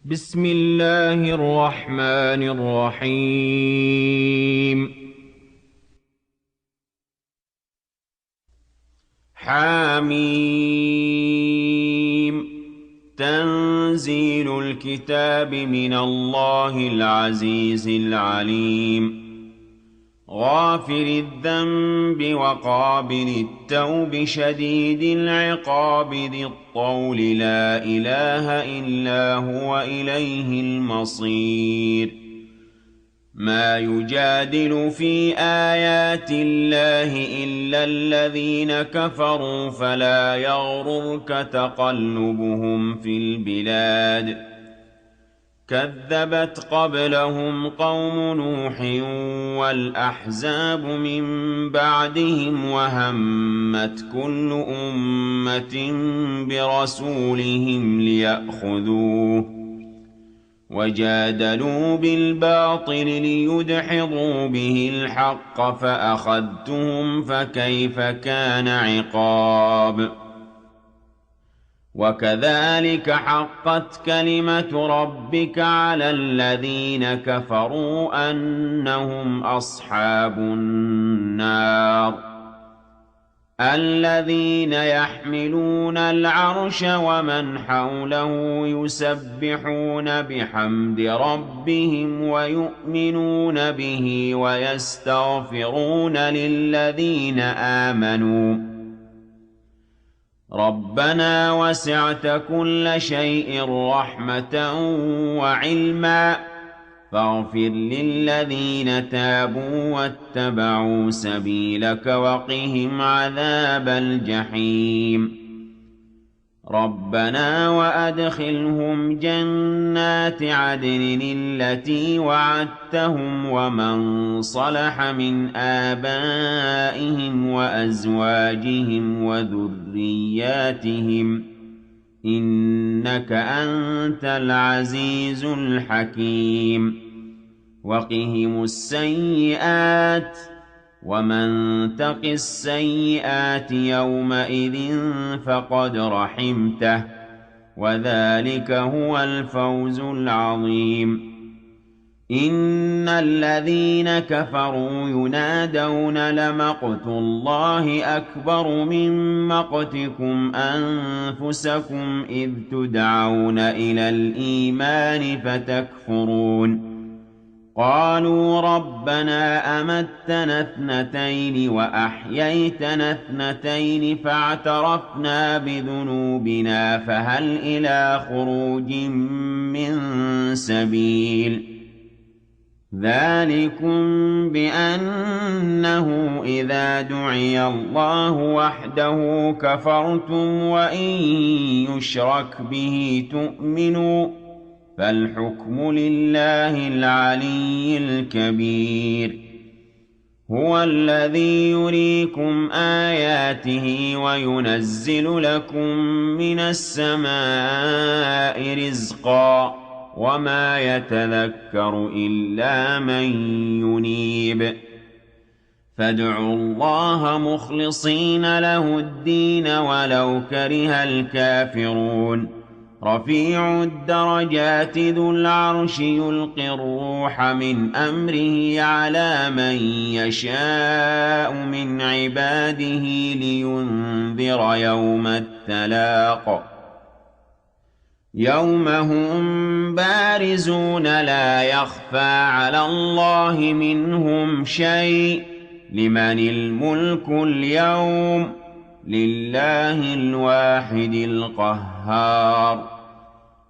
بسم الله الرحمن الرحيم. حميم. تنزيل الكتاب من الله العزيز العليم. غافر الذنب وقابل التوب شديد العقاب ذي الطول لا إله إلا هو إليه المصير. ما يجادل في آيات الله إلا الذين كفروا فلا يغررك تقلبهم في البلاد. كذبت قبلهم قوم نوح والأحزاب من بعدهم وهمت كل أمة برسولهم ليأخذوه وجادلوا بالباطل ليدحضوا به الحق فأخذتهم فكيف كان عقاب. وكذلك حقت كلمة ربك على الذين كفروا أنهم أصحاب النار. الذين يحملون العرش ومن حوله يسبحون بحمد ربهم ويؤمنون به ويستغفرون للذين آمنوا ربنا وسعت كل شيء رحمة وعلما فاغفر للذين تابوا واتبعوا سبيلك وقهم عذاب الجحيم. ربنا وأدخلهم جنات عدن التي وعدتهم ومن صلح من آبائهم وأزواجهم وذرياتهم إنك أنت العزيز الحكيم. وقهم السيئات ومن تق السيئات يومئذ فقد رحمته وذلك هو الفوز العظيم. إن الذين كفروا ينادون لمقت الله أكبر من مقتكم أنفسكم إذ تدعون إلى الإيمان فتكفرون. قالوا ربنا أمتنا اثنتين وأحييتنا اثنتين فاعترفنا بذنوبنا فهل إلى خروج من سبيل. ذلكم بأنه إذا دعي الله وحده كفرتم وإن يشرك به تؤمنوا فالحكم لله العلي الكبير. هو الذي يريكم آياته وينزل لكم من السماء رزقا وما يتذكر إلا من ينيب. فادعوا الله مخلصين له الدين ولو كره الكافرون. رفيع الدرجات ذو العرش يلقي الروح من أمره على من يشاء من عباده لينذر يوم التلاق. يوم هم بارزون لا يخفى على الله منهم شيء. لمن الملك اليوم لله الواحد القهار.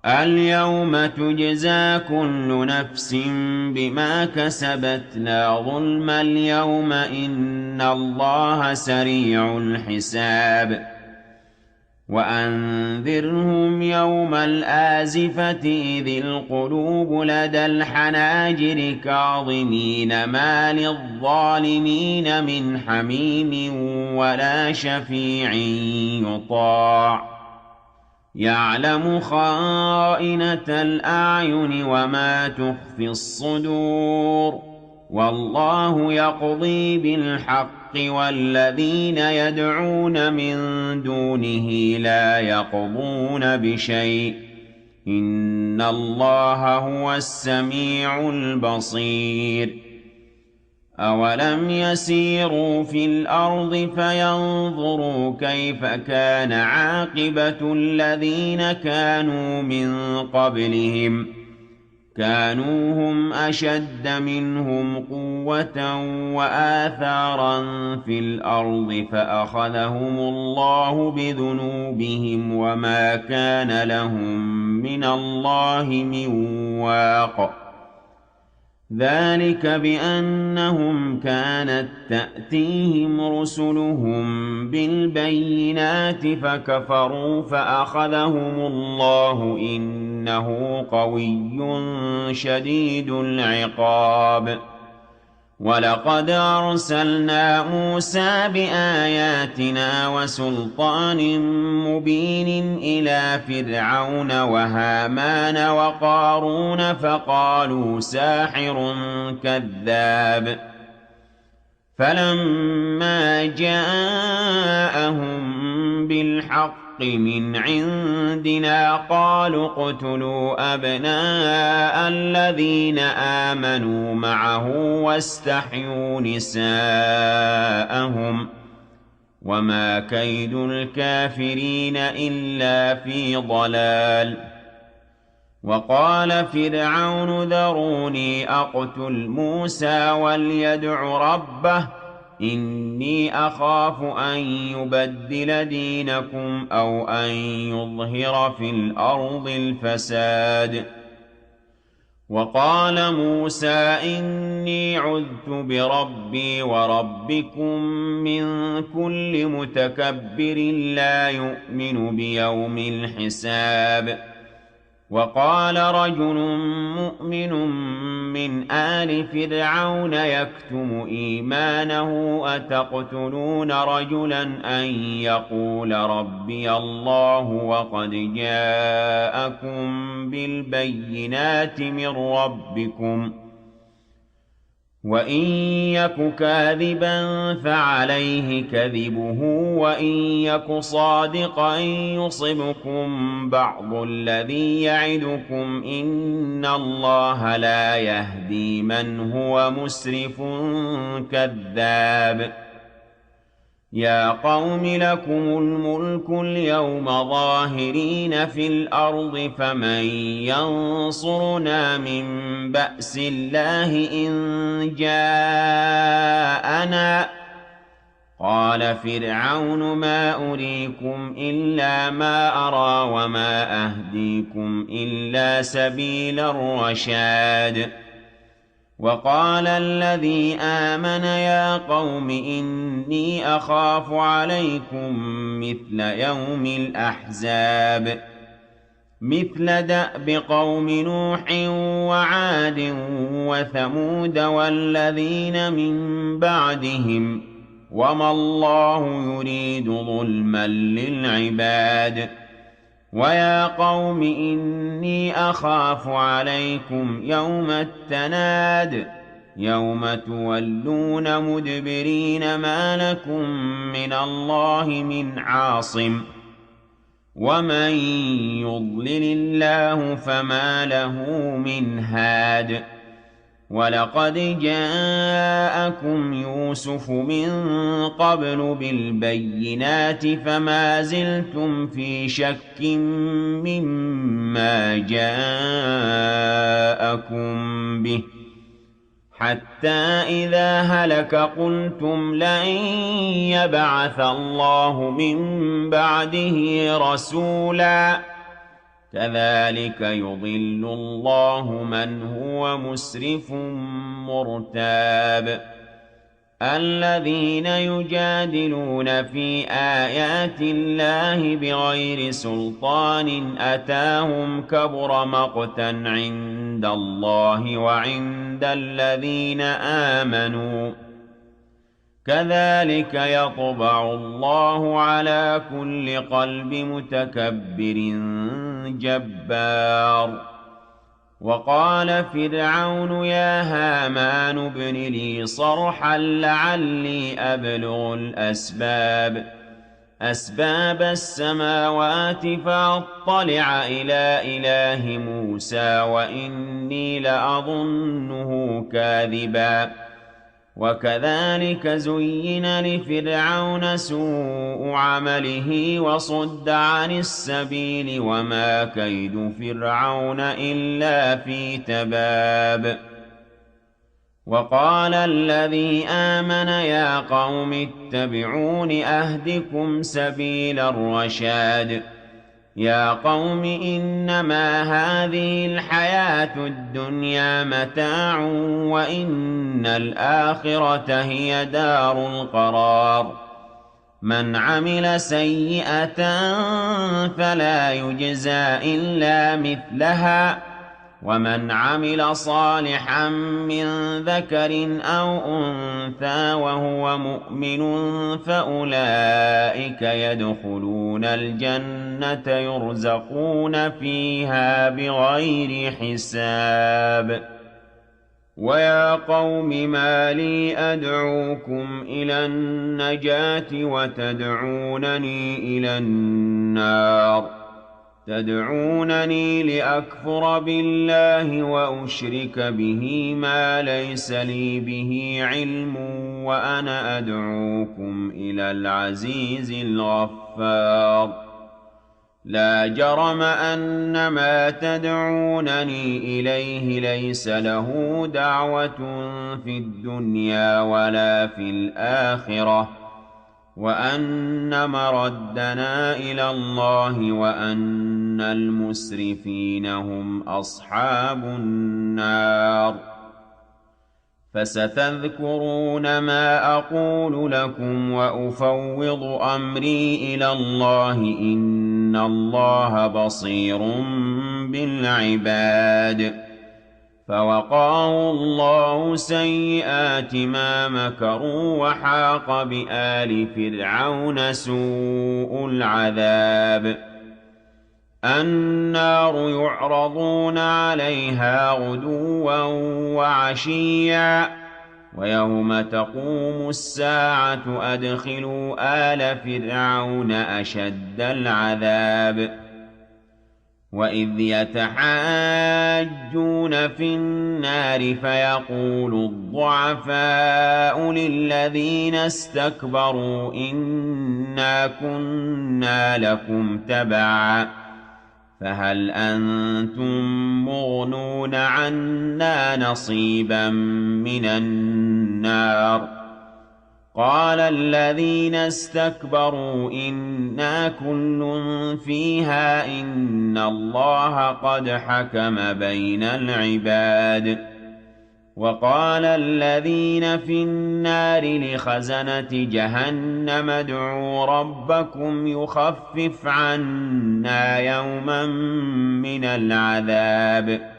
اليوم تجزى كل نفس بما كسبت لا ظلم اليوم إن الله سريع الحساب. وأنذرهم يوم الآزفة إذ القلوب لدى الحناجر كاظمين ما للظالمين من حميم ولا شفيع يطاع. يعلم خائنة الأعين وما تخفي الصدور والله يقضي بالحق والذين يدعون من دونه لا يقضون بشيء إِنَّ اللَّهَ هُوَ السَّمِيعُ الْبَصِيرُ أَوَلَمْ يَسِيرُوا فِي الْأَرْضِ فَيَنظُرُوا كَيْفَ كَانَ عَاقِبَةُ الَّذِينَ كَانُوا مِن قَبْلِهِمْ كَانُوا هُمْ أَشَدَّ مِنْهُمْ قُوَّةً وَآثَارًا فِي الْأَرْضِ فَأَخَذَهُمُ اللَّهُ بِذُنُوبِهِمْ وَمَا كَانَ لَهُم مِّنَ اللَّهِ مِن وَاقٍ ذَلِكَ بِأَنَّهُمْ كَانَت تَّأْتِيهِمْ رُسُلُهُم بِالْبَيِّنَاتِ فَكَفَرُوا فَأَخَذَهُمُ اللَّهُ ۖ إِنَّهُ قَوِيٌّ شَدِيدُ الْعِقَابِ وَلَقَدْ أَرْسَلْنَا مُوسَىٰ بِآيَاتِنَا وَسُلْطَانٍ مُّبِينٍ إِلَىٰ فِرْعَوْنَ وَهَامَانَ وَقَارُونَ فَقَالُوا سَاحِرٌ كَذَّابٌ فَلَمَّا جَاءَهُم بِالْحَقِّ مِنْ عِندِنَا قَالُوا اقْتُلُوا أَبْنَاءَ الَّذِينَ آمَنُوا مَعَهُ وَاسْتَحْيُوا نِسَاءَهُمْ ۚ وَمَا كَيْدُ الْكَافِرِينَ إِلَّا فِي ضَلَالٍ وَقَالَ فِرْعَوْنُ ذَرُونِي أَقْتُلْ مُوسَىٰ وَلْيَدْعُ رَبَّهُ إِنِّي أَخَافُ أَن يُبَدِّلَ دِينَكُمْ أَوْ أَن يُظْهِرَ فِي الْأَرْضِ الْفَسَادَ وَقَالَ مُوسَىٰ إِنِّي عُذْتُ بِرَبِّي وَرَبِّكُم مِّن كُلِّ مُتَكَبِّرٍ لَّا يُؤْمِنُ بِيَوْمِ الْحِسَابِ وَقَالَ رَجُلٌ مُّؤْمِنٌ مِّنْ آلِ فِرْعَوْنَ يَكْتُمُ إِيمَانَهُ أَتَقْتُلُونَ رَجُلًا أَن يَقُولَ رَبِّيَ اللَّهُ وَقَدْ جَاءَكُم بِالْبَيِّنَاتِ مِن رَّبِّكُمْ ۖ وَإِن يَكُ كَاذِبًا فَعَلَيْهِ كَذِبُهُ وَإِن يَكُ صَادِقًا يُصِبْكُم بَعْضُ الَّذِي يَعِدُكُمْ ۖ إِنَّ اللَّهَ لَا يَهْدِي مَنْ هُوَ مُسْرِفٌ كَذَّابٌ يَا قَوْمِ لَكُمُ الْمُلْكُ الْيَوْمَ ظَاهِرِينَ فِي الْأَرْضِ فَمَن يَنصُرُنَا مِن بَأْسِ اللَّهِ إِن جَاءَنَا ۚ قَالَ فِرْعَوْنُ مَا أُرِيكُمْ إِلَّا مَا أَرَىٰ وَمَا أَهْدِيكُمْ إِلَّا سَبِيلَ الرَّشَادِ وَقَالَ الَّذِي آمَنَ يَا قَوْمِ إِنِّي أَخَافُ عَلَيْكُم مِّثْلَ يَوْمِ الْأَحْزَابِ مِثْلَ دَأْبِ قَوْمِ نُوحٍ وَعَادٍ وَثَمُودَ وَالَّذِينَ مِن بَعْدِهِمْ ۚ وَمَا اللَّهُ يُرِيدُ ظُلْمًا لِّلْعِبَادِ وَيَا قَوْمِ إِنِّي أَخَافُ عَلَيْكُمْ يَوْمَ التَّنَادِ يَوْمَ تُوَلُّونَ مُدْبِرِينَ مَا لَكُم مِّنَ اللَّهِ مِنْ عَاصِمٍ وَمَن يُضْلِلِ اللَّهُ فَمَا لَهُ مِنْ هَادٍ وَلَقَدْ جَاءَكُمْ يُوسُفُ مِن قَبْلُ بِالْبَيِّنَاتِ فَمَا زِلْتُمْ فِي شَكٍّ مِّمَّا جَاءَكُم بِهِ حَتَّىٰ إِذَا هَلَكَ قُلْتُمْ لَن يَبْعَثَ اللَّهُ مِن بَعْدِهِ رَسُولًا ۚ كَذَٰلِكَ يُضِلُّ اللَّهُ مَنْ هُوَ مُسْرِفٌ مُّرْتَابٌ الَّذِينَ يُجَادِلُونَ فِي آيَاتِ اللَّهِ بِغَيْرِ سُلْطَانٍ أَتَاهُمْ كَبُرَ مَقْتًا عِندَ اللَّهِ وَعِندَ الَّذِينَ آمَنُوا ۚ كَذَٰلِكَ يَطْبَعُ اللَّهُ عَلَىٰ كُلِّ قَلْبِ مُتَكَبِّرٍ جَبَّارٍ وَقَالَ فِرْعَوْنُ يَا هَامَانُ ابْنِ لِي صَرْحًا لَّعَلِّي أَبْلُغُ الْأَسْبَابَ أسباب السماوات فأطلع إلى إله موسى وإني لأظنه كاذبا وكذلك زين لفرعون سوء عمله وصد عن السبيل وما كيد فرعون إلا في تباب وقال الذي آمن يا قوم اتبعون أهدكم سبيل الرشاد يا قوم إنما هذه الحياة الدنيا متاع وإن الآخرة هي دار القرار من عمل سيئة فلا يجزى إلا مثلها ومن عمل صالحا من ذكر أو أنثى وهو مؤمن فأولئك يدخلون الجنة يرزقون فيها بغير حساب ويا قوم ما لي أدعوكم إلى النجاة وتدعونني إلى النار تدعونني لأكفر بالله وأشرك به ما ليس لي به علم وأنا أدعوكم إلى العزيز الغفار لا جرم أن ما تدعونني إليه ليس له دعوة في الدنيا ولا في الآخرة وأن مردنا إلى الله وأن المسرفين هم أصحاب النار فستذكرون ما أقول لكم وأفوض أمري إلى الله إن الله بصير بالعباد فوقاه الله سيئات ما مكروا وحاق بآل فرعون سوء العذاب النار يعرضون عليها غدوا وعشيا ويوم تقوم الساعة أدخلوا آل فرعون أشد العذاب وإذ يتحاجون في النار فيقول الضعفاء للذين استكبروا إنا كنا لكم تبعا فهل أنتم مغنون عنا نصيبا من النار قال الذين استكبروا إنا كل فيها إن الله قد حكم بين العباد وقال الذين في النار لخزنة جهنم ادعوا ربكم يخفف عنا يوما من العذاب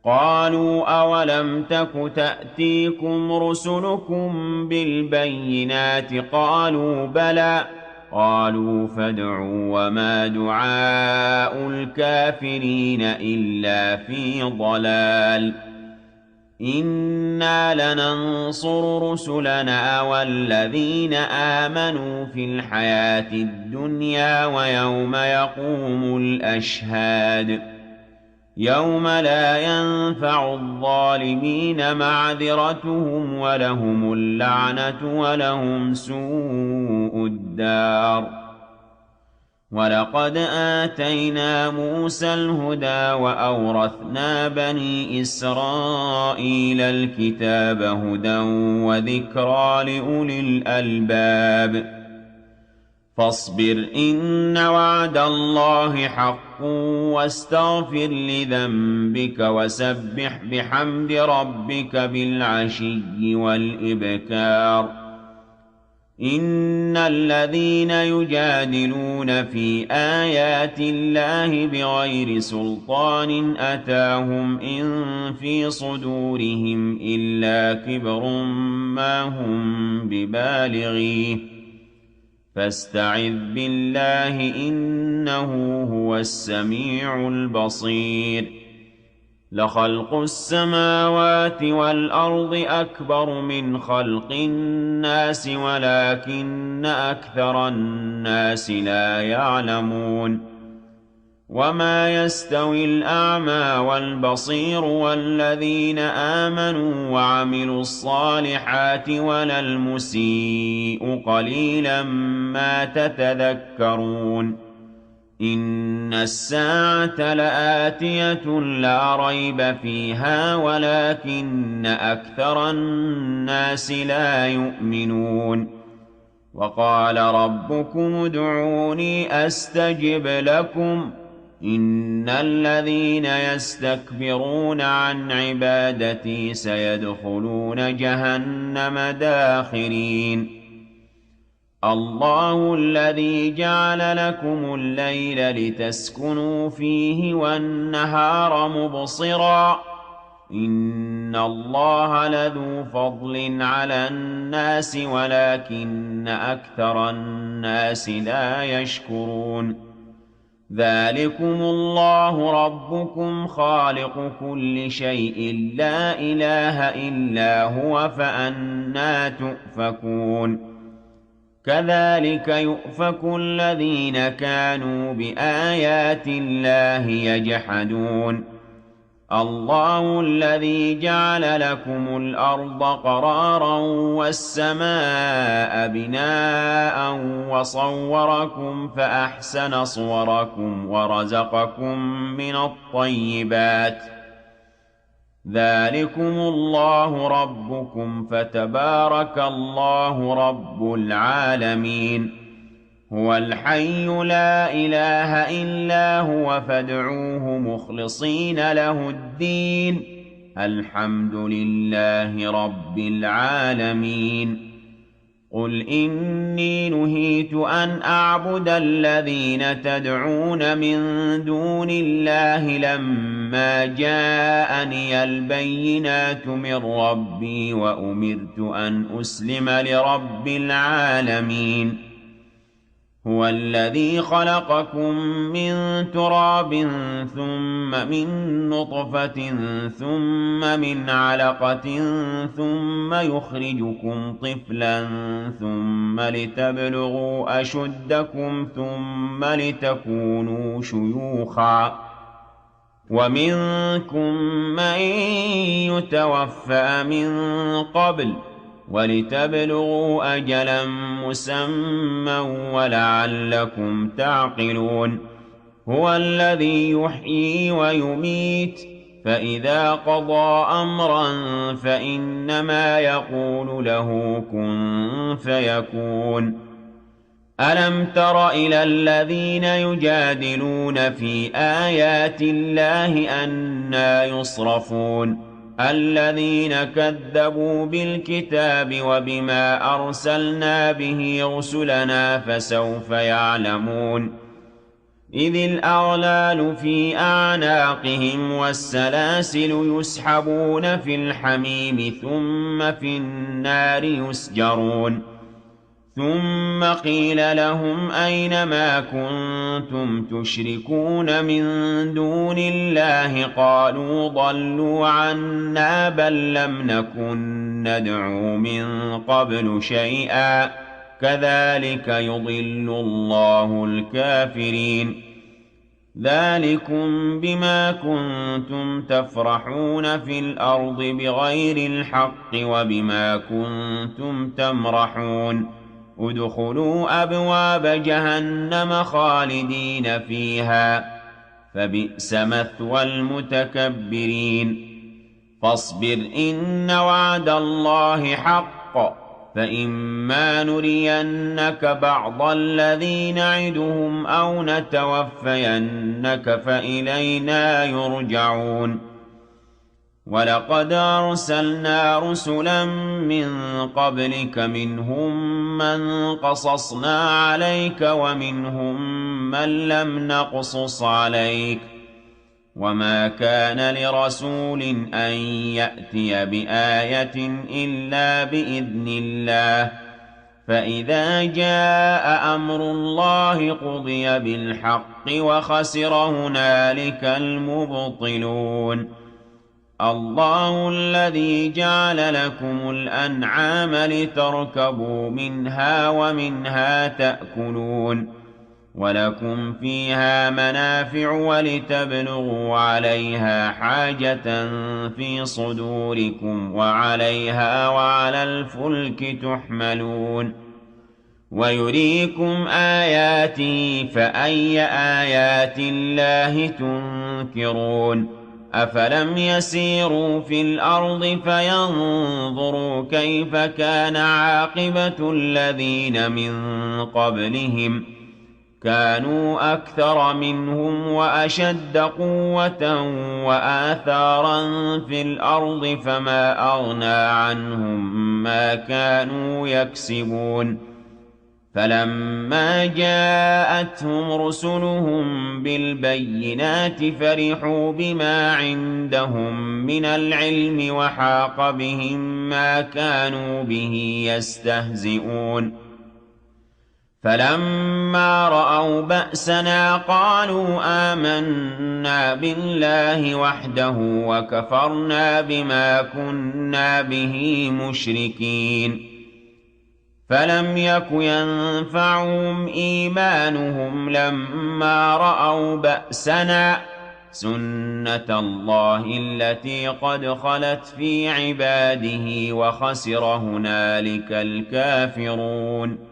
قالوا أولم تك تأتيكم رسلكم بالبينات قالوا بلى قالوا فادعوا وما دعاء الكافرين إلا في ضلال إنا لننصر رسلنا والذين آمنوا في الحياة الدنيا ويوم يقوم الأشهاد يوم لا ينفع الظالمين معذرتهم ولهم اللعنة ولهم سوء الدار ولقد آتينا موسى الهدى وأورثنا بني إسرائيل الكتاب هدى وذكرى لأولي الألباب فاصبر إن وعد الله حق واستغفر لذنبك وسبح بحمد ربك بالعشي والإبكار إن الذين يجادلون في آيات الله بغير سلطان أتاهم إن في صدورهم إلا كبر ما هم ببالغيه فاستعذ بالله إنه هو السميع البصير لخلق السماوات والأرض أكبر من خلق الناس ولكن أكثر الناس لا يعلمون وما يستوي الأعمى والبصير والذين آمنوا وعملوا الصالحات ولا المسيء قليلا ما تتذكرون إن الساعة لآتية لا ريب فيها ولكن أكثر الناس لا يؤمنون وقال ربكم ادعوني أستجب لكم إن الذين يستكبرون عن عبادتي سيدخلون جهنم داخرين الله الذي جعل لكم الليل لتسكنوا فيه والنهار مبصرا إن الله لذو فضل على الناس ولكن أكثر الناس لا يشكرون ذلكم الله ربكم خالق كل شيء لا إله إلا هو فأنى تؤفكون كذلك يؤفك الذين كانوا بآيات الله يجحدون الله الذي جعل لكم الأرض قرارا والسماء بناء وصوركم فأحسن صوركم ورزقكم من الطيبات ذلكم الله ربكم فتبارك الله رب العالمين هو الحي لا إله إلا هو فادعوه مخلصين له الدين الحمد لله رب العالمين قل إني نهيت أن أعبد الذين تدعون من دون الله لما جاءني البينات من ربي وأمرت أن أسلم لرب العالمين هو الذي خلقكم من تراب ثم من نطفة ثم من علقة ثم يخرجكم طفلا ثم لتبلغوا أشدكم ثم لتكونوا شيوخا ومنكم من يتوفى من قبل ولتبلغوا أجلا مسمى ولعلكم تعقلون هو الذي يحيي ويميت فإذا قضى أمرا فإنما يقول له كن فيكون ألم تر إلى الذين يجادلون في آيات الله أنى يصرفون الذين كذبوا بالكتاب وبما أرسلنا به رسلنا فسوف يعلمون إذ الأغلال في أعناقهم والسلاسل يسحبون في الحميم ثم في النار يسجرون ثم قيل لهم أين ما كنتم تشركون من دون الله قالوا ضلوا عنا بل لم نكن ندعو من قبل شيئا كذلك يضل الله الكافرين ذلكم بما كنتم تفرحون في الأرض بغير الحق وبما كنتم تمرحون ادخلوا أبواب جهنم خالدين فيها فبئس مثوى المتكبرين فاصبر إن وعد الله حق فإما نرينك بعض الذي نعدهم أو نتوفينك فإلينا يرجعون ولقد أرسلنا رسلا من قبلك منهم من قصصنا عليك ومنهم من لم نقصص عليك وما كان لرسول أن يأتي بآية إلا بإذن الله فإذا جاء أمر الله قضي بالحق وخسر هنالك المبطلون الله الذي جعل لكم الأنعام لتركبوا منها ومنها تأكلون ولكم فيها منافع ولتبلغوا عليها حاجة في صدوركم وعليها وعلى الفلك تحملون ويريكم آياته فأي آيات الله تنكرون أفلم يسيروا في الأرض فينظروا كيف كان عاقبة الذين من قبلهم كانوا أكثر منهم وأشد قوة وآثارا في الأرض فما أغنى عنهم ما كانوا يكسبون فلما جاءتهم رسلهم بالبينات فرحوا بما عندهم من العلم وحاق بهم ما كانوا به يستهزئون فلما رأوا بأسنا قالوا آمنا بالله وحده وكفرنا بما كنا به مشركين فلم يك ينفعهم إيمانهم لما رأوا بأسنا سنة الله التي قد خلت في عباده وخسر هنالك الكافرون